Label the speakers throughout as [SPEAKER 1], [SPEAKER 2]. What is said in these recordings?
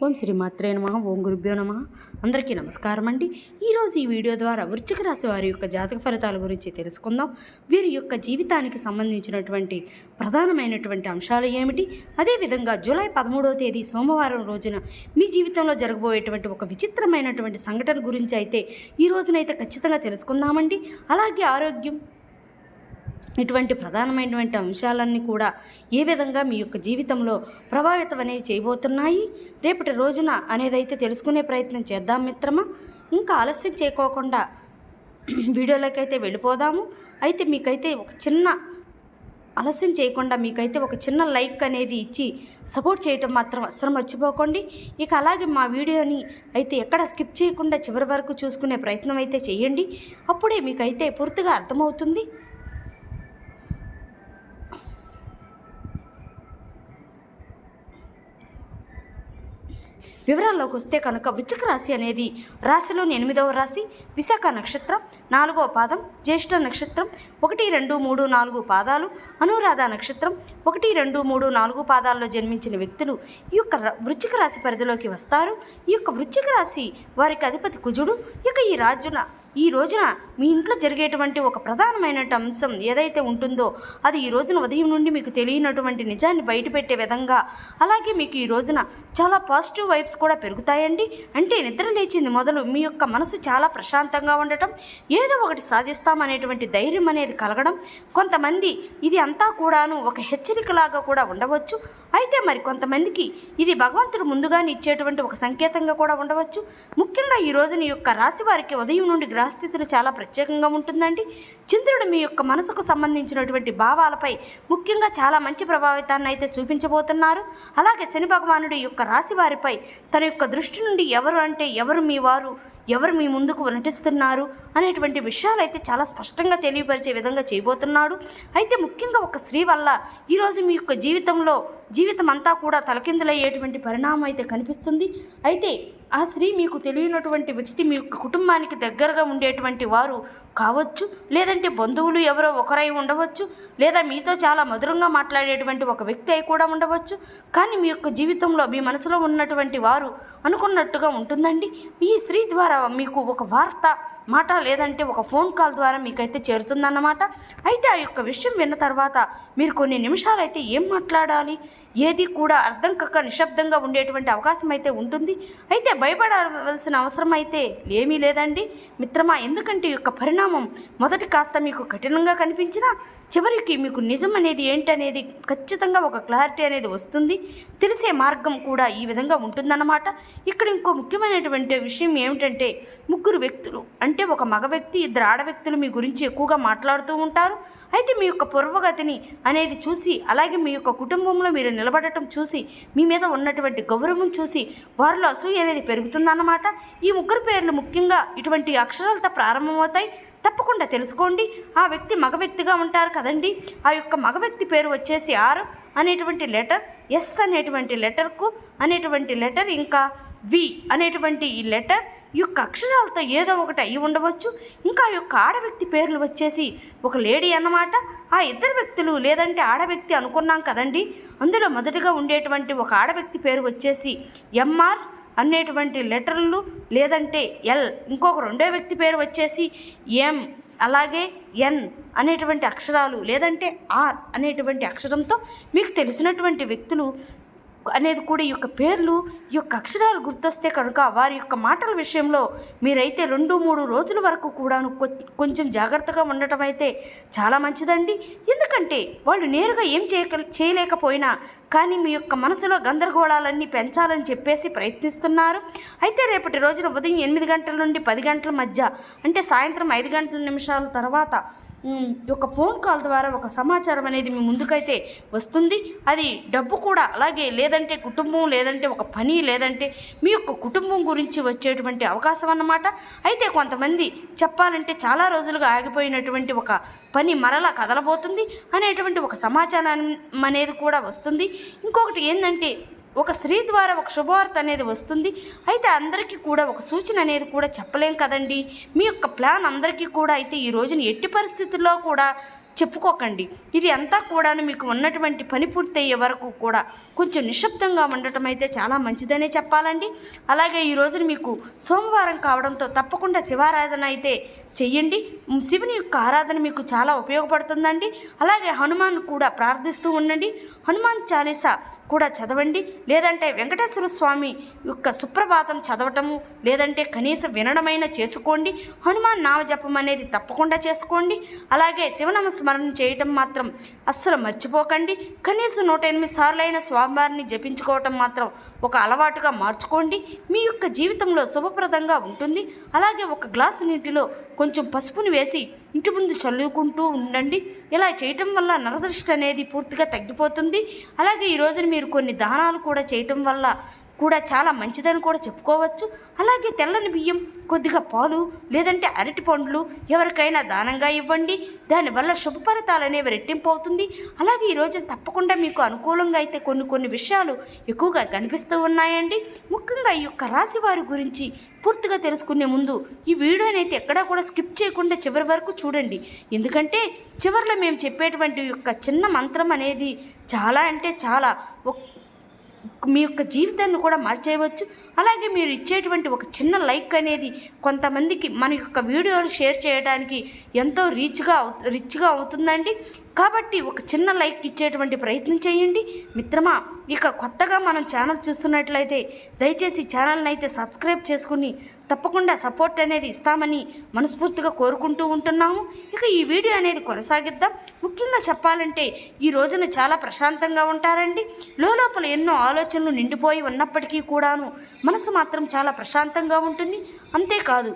[SPEAKER 1] ఓం శ్రీ మాత్రే నమః. ఓం గురుభ్యో నమః. అందరికీ నమస్కారం అండి. ఈరోజు ఈ వీడియో ద్వారా వృశ్చిక రాశి వారి యొక్క జాతక ఫలితాల గురించి తెలుసుకుందాం. వీరి యొక్క జీవితానికి సంబంధించినటువంటి ప్రధానమైనటువంటి అంశాలు ఏమిటి, అదేవిధంగా జూలై 13వ తేదీ సోమవారం రోజున మీ జీవితంలో జరగబోయేటువంటి ఒక విచిత్రమైనటువంటి సంఘటన గురించి అయితే ఈ రోజునైతే ఖచ్చితంగా తెలుసుకుందామండి. అలాగే ఆరోగ్యం, ఇటువంటి ప్రధానమైనటువంటి అంశాలన్నీ కూడా ఏ విధంగా మీ యొక్క జీవితంలో ప్రభావితం అనేవి చేయబోతున్నాయి రేపటి రోజున అనేది అయితే తెలుసుకునే ప్రయత్నం చేద్దాం మిత్రమా. ఇంకా ఆలస్యం చేయకోకుండా వీడియోలోకి అయితే వెళ్ళిపోదాము. అయితే మీకైతే ఆలస్యం చేయకుండా మీకైతే ఒక చిన్న లైక్ అనేది ఇచ్చి సపోర్ట్ చేయటం మాత్రం అస్సలు మర్చిపోకండి. ఇక అలాగే మా వీడియోని అయితే ఎక్కడ స్కిప్ చేయకుండా చివరి వరకు చూసుకునే ప్రయత్నం అయితే చేయండి. అప్పుడే మీకైతే పూర్తిగా అర్థమవుతుంది. వివరాల్లోకి వస్తే కనుక వృశ్చిక రాశి అనేది రాశిలోని 8వ రాశి, విశాఖ నక్షత్రం 4వ పాదం, జ్యేష్ఠ నక్షత్రం 1, 2, 3, 4 పాదాలు, అనురాధ నక్షత్రం 1, 2, 3, 4 పాదాల్లో జన్మించిన వ్యక్తులు ఈ యొక్క వృశ్చిక రాశి పరిధిలోకి వస్తారు. ఈ యొక్క వృశ్చిక రాశి వారికి అధిపతి కుజుడు. ఇక ఈ రోజున మీ ఇంట్లో జరిగేటువంటి ఒక ప్రధానమైన అంశం ఏదైతే ఉంటుందో అది ఈ రోజున ఉదయం నుండి మీకు తెలియనటువంటి నిజాన్ని బయటపెట్టే విధంగా, అలాగే మీకు ఈ రోజున చాలా పాజిటివ్ వైబ్స్ కూడా పెరుగుతాయండి. అంటే నిద్ర లేచింది మొదలు మీ యొక్క మనసు చాలా ప్రశాంతంగా ఉండటం, ఏదో ఒకటి సాధిస్తామనేటువంటి ధైర్యం అనేది కలగడం. కొంతమంది ఇది అంతా కూడాను ఒక హెచ్చరికలాగా కూడా ఉండవచ్చు. అయితే మరి కొంతమందికి ఇది భగవంతుడు ముందుగానే ఇచ్చేటువంటి ఒక సంకేతంగా కూడా ఉండవచ్చు. ముఖ్యంగా ఈ రోజున ఈ యొక్క రాశి వారికి ఉదయం నుండి గ్రహస్థితులు చాలా ప్రత్యేకంగా ఉంటుందండి. చంద్రుడు మీ యొక్క మనసుకు సంబంధించినటువంటి భావాలపై ముఖ్యంగా చాలా మంచి ప్రభావితాన్ని అయితే చూపించబోతున్నారు. అలాగే శని భగవానుడి యొక్క రాశి వారిపై తన యొక్క దృష్టి నుండి ఎవరు మీ వారు, ఎవరు మీ ముందుకు నటిస్తున్నారు అనేటువంటి విషయాలు అయితే చాలా స్పష్టంగా తెలియపరిచే విధంగా చేయబోతున్నాడు. అయితే ముఖ్యంగా ఒక స్త్రీ వల్ల ఈరోజు మీ యొక్క జీవితం అంతా కూడా తలకిందులయ్యేటువంటి పరిణామం అయితే కనిపిస్తుంది. అయితే ఆ స్త్రీ మీకు తెలియనటువంటి వ్యక్తి మీ యొక్క కుటుంబానికి దగ్గరగా ఉండేటువంటి వారు కావచ్చు, లేదంటే బంధువులు ఎవరో ఒకరై ఉండవచ్చు, లేదా మీతో చాలా మధురంగా మాట్లాడేటువంటి ఒక వ్యక్తి అయి కూడా ఉండవచ్చు. కానీ మీ యొక్క జీవితంలో మీ మనసులో ఉన్నటువంటి వారు అనుకున్నట్టుగా ఉంటుందండి. ఈ స్త్రీ ద్వారా మీకు ఒక వార్త మాట లేదంటే ఒక ఫోన్ కాల్ ద్వారా మీకైతే చేరుతుందన్నమాట. అయితే ఆ యొక్క విషయం విన్న తర్వాత మీరు కొన్ని నిమిషాలు అయితే ఏం మాట్లాడాలి, ఏది కూడా అర్థం కాక నిశ్శబ్దంగా ఉండేటువంటి అవకాశం అయితే ఉంటుంది. అయితే భయపడవలసిన అవసరం అయితే ఏమీ లేదండి మిత్రమా. ఎందుకంటే ఈ యొక్క పరిణామం మొదటి కాస్త మీకు కఠినంగా కనిపించినా చివరికి మీకు నిజం అనేది ఏంటనేది ఖచ్చితంగా ఒక క్లారిటీ అనేది వస్తుంది. తెలిసే మార్గం కూడా ఈ విధంగా ఉంటుందన్నమాట. ఇక్కడ ఇంకో ముఖ్యమైనటువంటి విషయం ఏమిటంటే, ముగ్గురు వ్యక్తులు అంటే ఒక మగ వ్యక్తి, 2 ఆడ వ్యక్తులు మీ గురించి ఎక్కువగా మాట్లాడుతూ ఉంటారు. అయితే మీ యొక్క పూర్వగతిని అనేది చూసి, అలాగే మీ యొక్క కుటుంబంలో మీరు నిలబడటం చూసి, మీ మీద ఉన్నటువంటి గౌరవం చూసి వారిలో అసూయ అనేది పెరుగుతుందన్నమాట. ఈ ముగ్గురు పేర్లు ముఖ్యంగా ఇటువంటి అక్షరాలతో ప్రారంభమవుతాయి. తప్పకుండా తెలుసుకోండి. ఆ వ్యక్తి మగ వ్యక్తిగా ఉంటారు కదండి. ఆ యొక్క మగ వ్యక్తి పేరు వచ్చేసి R అనేటువంటి లెటర్, S అనేటువంటి లెటర్, ఇంకా V అనేటువంటి ఈ లెటర్ ఈ యొక్క అక్షరాలతో ఏదో ఒకటి అయి ఉండవచ్చు. ఇంకా ఆ యొక్క ఆడవ్యక్తి పేర్లు వచ్చేసి ఒక లేడీ అన్నమాట. ఆ ఇద్దరు వ్యక్తులు లేదంటే ఆడవ్యక్తి అనుకున్నాం కదండి. అందులో మొదటిగా ఉండేటువంటి ఒక ఆడవ్యక్తి పేరు వచ్చేసి MR అనేటువంటి లెటర్లు, లేదంటే L. ఇంకొక రెండో వ్యక్తి పేరు వచ్చేసి M, అలాగే N అనేటువంటి అక్షరాలు, లేదంటే R అనేటువంటి అక్షరంతో మీకు తెలిసినటువంటి వ్యక్తులు అనేది కూడా ఈ యొక్క పేర్లు, ఈ యొక్క అక్షరాలు గుర్తొస్తే కనుక వారి యొక్క మాటల విషయంలో మీరైతే 2-3 రోజుల వరకు కూడా కొంచెం జాగ్రత్తగా ఉండటం అయితే చాలా మంచిదండి. ఎందుకంటే వాళ్ళు నేరుగా ఏం చేయలేకపోయినా కానీ మీ యొక్క మనసులో గందరగోళాలన్నీ పెంచాలని చెప్పేసి ప్రయత్నిస్తున్నారు. అయితే రేపటి రోజున ఉదయం 8 గంటల నుండి 10 గంటల మధ్య, అంటే సాయంత్రం 5 గంటల నిమిషాల తర్వాత ఒక ఫోన్ కాల్ ద్వారా ఒక సమాచారం అనేది మీ ముందుకైతే వస్తుంది. అది డబ్బు కూడా, అలాగే లేదంటే కుటుంబం, లేదంటే ఒక పని, లేదంటే మీ యొక్క కుటుంబం గురించి వచ్చేటువంటి అవకాశం అన్నమాట. అయితే కొంతమంది చెప్పాలంటే చాలా రోజులుగా ఆగిపోయినటువంటి ఒక పని మరలా కదలబోతుంది అనేటువంటి ఒక సమాచారం అనేది కూడా వస్తుంది. ఇంకొకటి ఏంటంటే, ఒక స్త్రీ ద్వారా ఒక శుభవార్త అనేది వస్తుంది. అయితే అందరికీ కూడా ఒక సూచన అనేది కూడా చెప్పలేం కదండి. మీ యొక్క ప్లాన్ అందరికీ కూడా అయితే ఈ రోజున ఎట్టి పరిస్థితుల్లో కూడా చెప్పుకోకండి. ఇది అంతా కూడాను మీకు ఉన్నటువంటి పని పూర్తయ్యే వరకు కూడా కొంచెం నిశ్శబ్దంగా ఉండటం అయితే చాలా మంచిదనే చెప్పాలండి. అలాగే ఈ రోజున మీకు సోమవారం కావడంతో తప్పకుండా శివారాధన అయితే చెయ్యండి. శివుని యొక్క ఆరాధన మీకు చాలా ఉపయోగపడుతుందండి. అలాగే హనుమాన్ కూడా ప్రార్థిస్తూ ఉండండి. హనుమాన్ చాలీసా కూడా చదవండి. లేదంటే వెంకటేశ్వర స్వామి యొక్క సుప్రభాతం చదవటము, లేదంటే కనీసం వినడమైనా చేసుకోండి. హనుమాన్ నామజపం అనేది తప్పకుండా చేసుకోండి. అలాగే శివనామ స్మరణ చేయటం మాత్రం అస్సలు మర్చిపోకండి. కనీసం 108 సార్లు అయిన స్వామివారిని జపించుకోవటం మాత్రం ఒక అలవాటుగా మార్చుకోండి. మీ యొక్క జీవితంలో శుభప్రదంగా ఉంటుంది. అలాగే ఒక గ్లాసు నీటిలో కొంచెం పసుపుని వేసి ఇంటి ముందు చల్లుకుంటూ ఉండండి. ఇలా చేయటం వల్ల నరదృష్టి అనేది పూర్తిగా తగ్గిపోతుంది. అలాగే ఈ రోజున మీరు కొన్ని దానాలు కూడా చేయటం వల్ల కూడా చాలా మంచిదని కూడా చెప్పుకోవచ్చు. అలాగే తెల్లని బియ్యం, కొద్దిగా పాలు, లేదంటే అరటి పండ్లు ఎవరికైనా దానంగా ఇవ్వండి. దానివల్ల శుభ ఫలితాలు అనేవి రెట్టింపు అవుతుంది. అలాగే ఈరోజు తప్పకుండా మీకు అనుకూలంగా అయితే కొన్ని విషయాలు ఎక్కువగా కనిపిస్తూ ఉన్నాయండి. ముఖ్యంగా ఈ యొక్క రాశి వారి గురించి పూర్తిగా తెలుసుకునే ముందు ఈ వీడియోని అయితే ఎక్కడా కూడా స్కిప్ చేయకుండా చివరి వరకు చూడండి. ఎందుకంటే చివరిలో మేము చెప్పేటువంటి యొక్క చిన్న మంత్రం అనేది చాలా అంటే చాలా మీ యొక్క జీవితాన్ని కూడా మార్చేయవచ్చు. అలాగే మీరు ఇచ్చేటువంటి ఒక చిన్న లైక్ అనేది కొంతమందికి మన యొక్క వీడియోలు షేర్ చేయడానికి ఎంతో రిచ్గా అవుతుందండి. కాబట్టి ఒక చిన్న లైక్ ఇచ్చేటువంటి ప్రయత్నం చేయండి మిత్రమా. ఇక కొత్తగా మనం ఛానల్ చూస్తున్నట్లయితే దయచేసి ఛానల్ని అయితే సబ్స్క్రైబ్ చేసుకుని తప్పకుండా సపోర్ట్ అనేది ఇస్తామని మనస్ఫూర్తిగా కోరుకుంటూ ఉంటున్నాము. ఇక ఈ వీడియో అనేది కొనసాగిద్దాం. ముఖ్యంగా చెప్పాలంటే ఈ రోజున చాలా ప్రశాంతంగా ఉంటారండి. లోపల ఎన్నో ఆలోచనలు నిండిపోయి ఉన్నప్పటికీ కూడాను మనసు మాత్రం చాలా ప్రశాంతంగా ఉంటుంది. అంతేకాదు,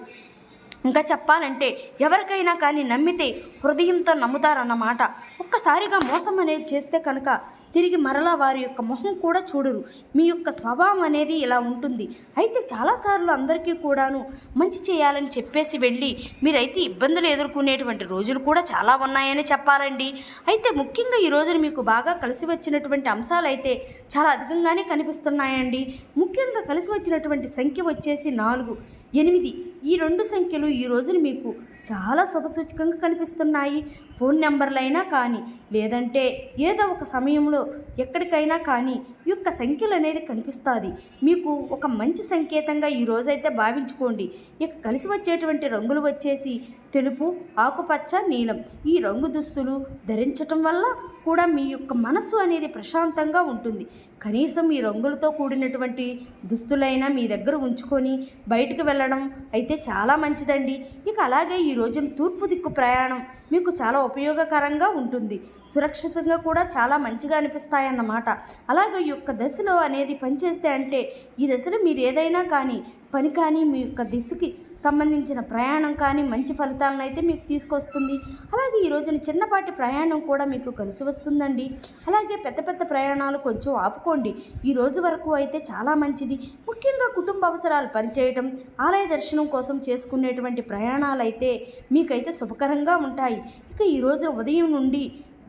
[SPEAKER 1] ఇంకా చెప్పాలంటే ఎవరికైనా కానీ నమ్మితే హృదయంతో నమ్ముతారన్నమాట. ఒక్కసారిగా మోసం అనేది చేస్తే కనుక తిరిగి మరలా వారి యొక్క మొహం కూడా చూడరు. మీ యొక్క స్వభావం అనేది ఇలా ఉంటుంది. అయితే చాలాసార్లు అందరికీ కూడాను మంచి చేయాలని చెప్పేసి వెళ్ళి మీరైతే ఇబ్బందులు ఎదుర్కొనేటువంటి రోజులు కూడా చాలా ఉన్నాయని చెప్పాలండి. అయితే ముఖ్యంగా ఈ రోజున మీకు బాగా కలిసి వచ్చినటువంటి అంశాలు అయితే చాలా అధికంగానే కనిపిస్తున్నాయండి. ముఖ్యంగా కలిసి వచ్చినటువంటి సంఖ్య వచ్చేసి 4, 8. ఈ 2 సంఖ్యలు ఈ రోజున మీకు చాలా శుభసూచకంగా కనిపిస్తున్నాయి. ఫోన్ నెంబర్లైనా కానీ, లేదంటే ఏదో ఒక సమయంలో ఎక్కడికైనా కానీ ఈ యొక్క సంఖ్యలు అనేది కనిపిస్తుంది. మీకు ఒక మంచి సంకేతంగా ఈ రోజైతే భావించుకోండి. ఇక కలిసి వచ్చేటువంటి రంగులు వచ్చేసి తెలుపు, ఆకుపచ్చ, నీలం. ఈ రంగు దుస్తులు ధరించటం వల్ల కూడా మీ యొక్క మనస్సు అనేది ప్రశాంతంగా ఉంటుంది. కనీసం ఈ రంగులతో కూడినటువంటి దుస్తులైనా మీ దగ్గర ఉంచుకొని బయటకు వెళ్ళడం అయితే చాలా మంచిదండి. ఇక అలాగే ఈ రోజున తూర్పు దిక్కు ప్రయాణం మీకు చాలా ఉపయోగకరంగా ఉంటుంది. సురక్షితంగా కూడా చాలా మంచిగా అనిపిస్తాయన్నమాట. అలాగే ఈ యొక్క దశలో అనేది పనిచేస్తే అంటే ఈ దశలో మీరు ఏదైనా కానీ పని కానీ మీ యొక్క దిశకి సంబంధించిన ప్రయాణం కానీ మంచి ఫలితాలను అయితే మీకు తీసుకొస్తుంది. అలాగే ఈ రోజున చిన్నపాటి ప్రయాణం కూడా మీకు కలిసి వస్తుందండి. అలాగే పెద్ద ప్రయాణాలు కొంచెం ఆపుకోండి. ఈ రోజు వరకు అయితే చాలా మంచిది. ముఖ్యంగా కుటుంబ అవసరాలు పనిచేయటం, ఆలయ దర్శనం కోసం చేసుకునేటువంటి ప్రయాణాలు అయితే మీకైతే శుభకరంగా ఉంటాయి. ఇక ఈ రోజున ఉదయం నుండి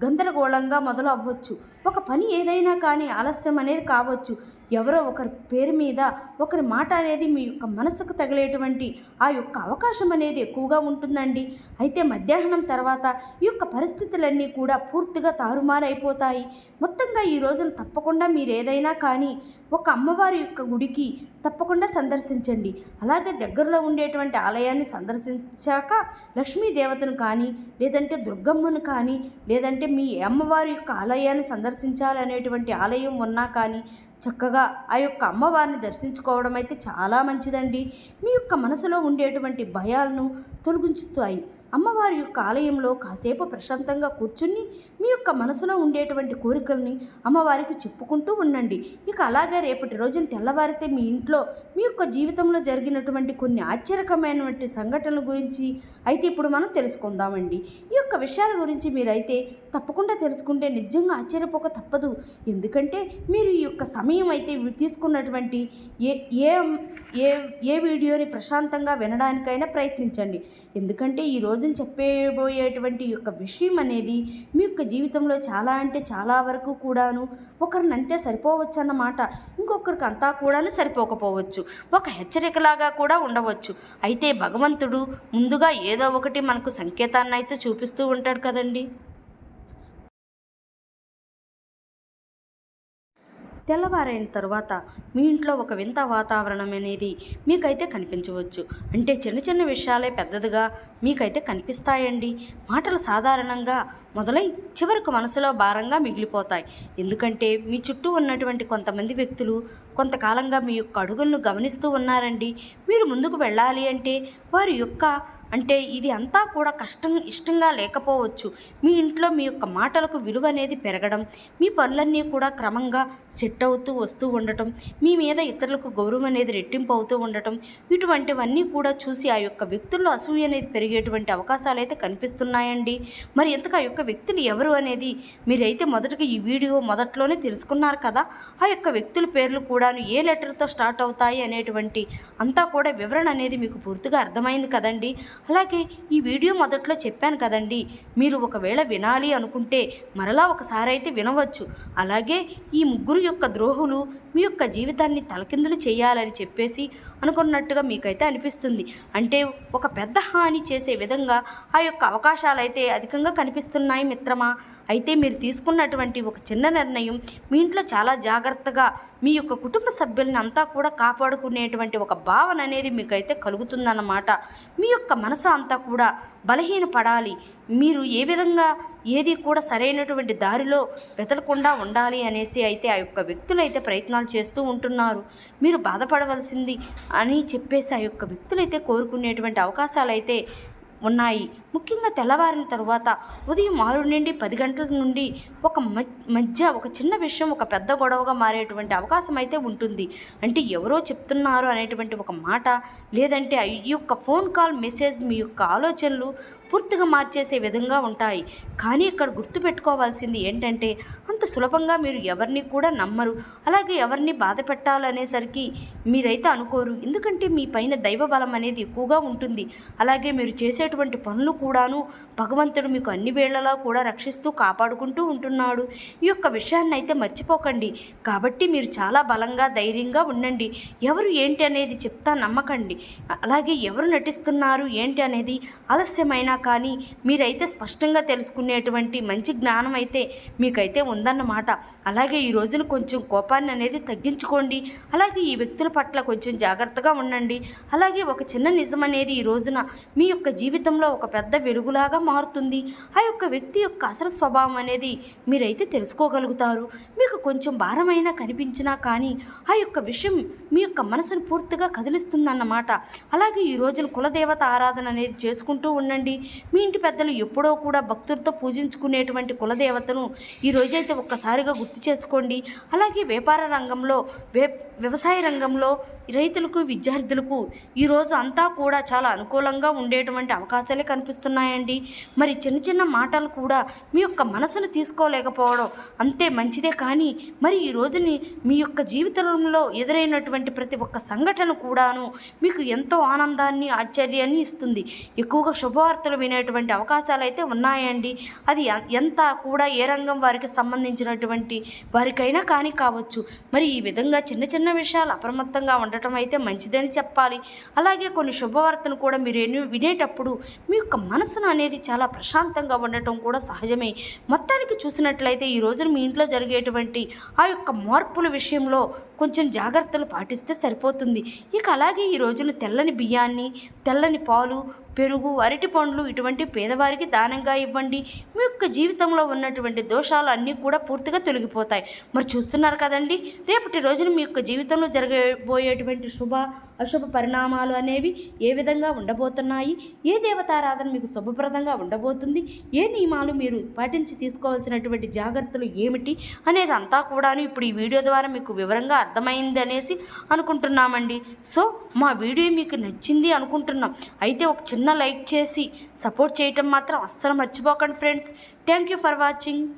[SPEAKER 1] గందరగోళంగా మొదలు అవ్వచ్చు. ఒక పని ఏదైనా కానీ ఆలస్యం అనేది కావచ్చు. ఎవరో ఒకరి పేరు మీద ఒకరి మాట అనేది మీ యొక్క మనసుకు తగిలేటువంటి ఆ యొక్క అవకాశం అనేది ఎక్కువగా ఉంటుందండి. అయితే మధ్యాహ్నం తర్వాత ఈ యొక్క పరిస్థితులన్నీ కూడా పూర్తిగా తారుమారైపోతాయి. మొత్తంగా ఈ రోజున తప్పకుండా మీరు ఏదైనా కానీ ఒక అమ్మవారి యొక్క గుడికి తప్పకుండా సందర్శించండి. అలాగే దగ్గరలో ఉండేటువంటి ఆలయాన్ని సందర్శించాక లక్ష్మీదేవతను కానీ, లేదంటే దుర్గమ్మను కానీ, లేదంటే మీ అమ్మవారి యొక్క ఆలయాన్ని సందర్శించాలనేటువంటి ఆలయం ఉన్నా కానీ చక్కగా ఆ యొక్క అమ్మవారిని దర్శించుకోవడం అయితే చాలా మంచిదండి. మీ యొక్క మనసులో ఉండేటువంటి భయాలను తొలగించుతాయి. అమ్మవారి యొక్క ఆలయంలో కాసేపు ప్రశాంతంగా కూర్చుని మీ యొక్క మనసులో ఉండేటువంటి కోరికల్ని అమ్మవారికి చెప్పుకుంటూ ఉండండి. ఇక అలాగే రేపటి రోజున తెల్లవారితే మీ ఇంట్లో మీ యొక్క జీవితంలో జరిగినటువంటి కొన్ని ఆశ్చర్యకరమైనటువంటి సంఘటనల గురించి అయితే ఇప్పుడు మనం తెలుసుకుందామండి. ఈ యొక్క విషయాల గురించి మీరైతే తప్పకుండా తెలుసుకుంటే నిజంగా ఆశ్చర్యపోక తప్పదు. ఎందుకంటే మీరు ఈ యొక్క సమయం అయితే తీసుకున్నటువంటి ఏ వీడియోని ప్రశాంతంగా వినడానికైనా ప్రయత్నించండి. ఎందుకంటే ఈ రోజున చెప్పబోయేటువంటి యొక్క విషయం అనేది మీ యొక్క జీవితంలో చాలా అంటే చాలా వరకు కూడాను ఒకరిని అంతే సరిపోవచ్చు అన్నమాట. ఇంకొకరికి అంతా కూడాను సరిపోకపోవచ్చు. ఒక హెచ్చరికలాగా కూడా ఉండవచ్చు. అయితే భగవంతుడు ముందుగా ఏదో ఒకటి మనకు సంకేతాన్ని అయితే చూపిస్తూ ఉంటాడు కదండి. తెల్లవారైన తర్వాత మీ ఇంట్లో ఒక వింత వాతావరణం అనేది మీకైతే కనిపించవచ్చు. అంటే చిన్న చిన్న విషయాలే పెద్దదిగా మీకైతే కనిపిస్తాయండి. మాటలు సాధారణంగా మొదలై చివరకు మనసులో భారంగా మిగిలిపోతాయి. ఎందుకంటే మీ చుట్టూ ఉన్నటువంటి కొంతమంది వ్యక్తులు కొంతకాలంగా మీ యొక్క అడుగులను గమనిస్తూ ఉన్నారండి. మీరు ముందుకు వెళ్ళాలి అంటే వారి యొక్క ఇది అంతా కూడా ఇష్టంగా లేకపోవచ్చు. మీ ఇంట్లో మీ యొక్క మాటలకు విలువ అనేది పెరగడం, మీ పనులన్నీ కూడా క్రమంగా సెట్ అవుతూ వస్తూ ఉండటం, మీ మీద ఇతరులకు గౌరవం అనేది రెట్టింపు అవుతూ ఉండటం, ఇటువంటివన్నీ కూడా చూసి ఆ యొక్క వ్యక్తుల్లో అసూయ అనేది పెరిగేటువంటి అవకాశాలు అయితే కనిపిస్తున్నాయండి. మరి ఇంతకు ఆ యొక్క వ్యక్తులు ఎవరు అనేది మీరైతే మొదటగా ఈ వీడియో మొదట్లోనే తెలుసుకున్నారు కదా. ఆ యొక్క వ్యక్తుల పేర్లు కూడాను ఏ లెటర్తో స్టార్ట్ అవుతాయి అనేటువంటి అంతా కూడా వివరణ అనేది మీకు పూర్తిగా అర్థమైంది కదండి. అలాగే ఈ వీడియో మొదట్లో చెప్పాను కదండి, మీరు ఒకవేళ వినాలి అనుకుంటే మరలా ఒకసారి అయితే వినవచ్చు. అలాగే ఈ ముగ్గురు యొక్క ద్రోహులు మీ యొక్క జీవితాన్ని తలకిందులు చేయాలని చెప్పేసి అనుకున్నట్టుగా మీకైతే అనిపిస్తుంది. అంటే ఒక పెద్ద హాని చేసే విధంగా ఆ యొక్క అవకాశాలు అయితే అధికంగా కనిపిస్తున్నాయి మిత్రమా. అయితే మీరు తీసుకున్నటువంటి ఒక చిన్న నిర్ణయం మీ ఇంట్లో చాలా జాగ్రత్తగా మీ యొక్క కుటుంబ సభ్యుల్ని అంతా కూడా కాపాడుకునేటువంటి ఒక భావన అనేది మీకైతే కలుగుతుందన్నమాట. మీ యొక్క మనసు అంతా కూడా బలహీనపడాలి. మీరు ఏ విధంగా ఏది కూడా సరైనటువంటి దారిలో వెతలకుండా ఉండాలి అనేసి అయితే ఆ యొక్క వ్యక్తులు అయితే ప్రయత్నాలు చేస్తూ ఉంటున్నారు. మీరు బాధపడవలసింది అని చెప్పేసి ఆ యొక్క వ్యక్తులు అయితే కోరుకునేటువంటి అవకాశాలు అయితే ఉన్నాయి. ముఖ్యంగా తెల్లవారిన తర్వాత ఉదయం 6 నుండి 10 గంటల నుండి ఒక చిన్న విషయం ఒక పెద్ద గొడవగా మారేటువంటి అవకాశం అయితే ఉంటుంది. అంటే ఎవరో చెప్తున్నారు అనేటువంటి ఒక మాట, లేదంటే ఈ యొక్క ఫోన్ కాల్ మెసేజ్ మీ యొక్క ఆలోచనలు పూర్తిగా మార్చేసే విధంగా ఉంటాయి. కానీ ఇక్కడ గుర్తుపెట్టుకోవాల్సింది ఏంటంటే అంత సులభంగా మీరు ఎవరిని కూడా నమ్మరు. అలాగే ఎవరిని బాధ పెట్టాలనేసరికి మీరైతే అనుకోరు. ఎందుకంటే మీ పైన దైవ బలం అనేది ఎక్కువగా ఉంటుంది. అలాగే మీరు చేసేటువంటి పనులు కూడాను భగవంతుడు మీకు అన్ని వేళలా కూడా రక్షిస్తూ కాపాడుకుంటూ ఉంటున్నాడు. ఈ యొక్క విషయాన్ని అయితే మర్చిపోకండి. కాబట్టి మీరు చాలా బలంగా ధైర్యంగా ఉండండి. ఎవరు ఏంటి అనేది చెప్తా నమ్మకండి. అలాగే ఎవరు నటిస్తున్నారు ఏంటి అనేది ఆలస్యమైనా కానీ మీరైతే స్పష్టంగా తెలుసుకునేటువంటి మంచి జ్ఞానం అయితే మీకైతే ఉందన్నమాట. అలాగే ఈ రోజున కొంచెం కోపాన్ని అనేది తగ్గించుకోండి. అలాగే ఈ వ్యక్తుల పట్ల కొంచెం జాగ్రత్తగా ఉండండి. అలాగే ఒక చిన్న నిజం అనేది ఈ రోజున మీ యొక్క జీవితంలో ఒక పెద్ద వెలుగులాగా మారుతుంది. ఆ యొక్క వ్యక్తి యొక్క అసలు స్వభావం అనేది మీరైతే తెలుసుకోగలుగుతారు. మీకు కొంచెం భారమైనా కనిపించినా కానీ ఆ యొక్క విషయం మీ యొక్క మనసును పూర్తిగా కదిలిస్తుందన్నమాట. అలాగే ఈ రోజున కులదేవత ఆరాధన అనేది చేసుకుంటూ ఉండండి. మీ ఇంటి పెద్దలు ఎప్పుడో కూడా భక్తులతో పూజించుకునేటువంటి కులదేవతను ఈ రోజైతే ఒక్కసారిగా గుర్తు చేసుకోండి. అలాగే వ్యాపార రంగంలో వ్యవసాయ రంగంలో రైతులకు విద్యార్థులకు ఈరోజు అంతా కూడా చాలా అనుకూలంగా ఉండేటువంటి అవకాశాలే కనిపిస్తున్నాయండి. మరి చిన్న చిన్న మాటలు కూడా మీ యొక్క మనసును తీసుకోలేకపోవడం అంతే మంచిదే. కానీ మరి ఈ రోజుని మీ యొక్క జీవితంలో ఎదురైనటువంటి ప్రతి ఒక్క సంఘటన కూడాను మీకు ఎంతో ఆనందాన్ని ఆశ్చర్యాన్ని ఇస్తుంది. ఎక్కువగా శుభవార్తలు వినేటువంటి అవకాశాలు అయితే ఉన్నాయండి. అది ఎంత కూడా ఏ రంగం వారికి సంబంధించినటువంటి వారికైనా కానీ కావచ్చు. మరి ఈ విధంగా చిన్న చిన్న విషయాలు అప్రమత్తంగా ఉండటం అయితే మంచిదని చెప్పాలి. అలాగే కొన్ని శుభవార్తను కూడా మీరు వినేటప్పుడు మీ యొక్క మనసును అనేది చాలా ప్రశాంతంగా ఉండటం కూడా సహజమే. మొత్తానికి చూసినట్లయితే ఈ రోజున మీ ఇంట్లో జరిగేటువంటి ఆ యొక్క మార్పుల విషయంలో కొంచెం జాగ్రత్తలు పాటిస్తే సరిపోతుంది. ఇక అలాగే ఈ రోజున తెల్లని బియ్యాన్ని, తెల్లని పాలు, పెరుగు, అరటి పండ్లు ఇటువంటి పేదవారికి దానంగా ఇవ్వండి. మీ యొక్క జీవితంలో ఉన్నటువంటి దోషాలు అన్నీ కూడా పూర్తిగా తొలగిపోతాయి. మరి చూస్తున్నారు కదండి, రేపటి రోజున మీ యొక్క జీవితంలో జరగబోయేటువంటి శుభ అశుభ పరిణామాలు అనేవి ఏ విధంగా ఉండబోతున్నాయి, ఏ దేవతారాధన మీకు శుభప్రదంగా ఉండబోతుంది, ఏ నియమాలు మీరు పాటించి తీసుకోవాల్సినటువంటి జాగ్రత్తలు ఏమిటి అనేది అంతా కూడాను ఇప్పుడు ఈ వీడియో ద్వారా మీకు వివరంగా అర్థమైంది అనేసి అనుకుంటున్నామండి. సో మా వీడియో మీకు నచ్చింది అనుకుంటున్నాం. అయితే ఒక చిన్న లైక్ చేసి సపోర్ట్ చేయటం మాత్రం అస్సలు మర్చిపోకండి friends. Thank you for watching.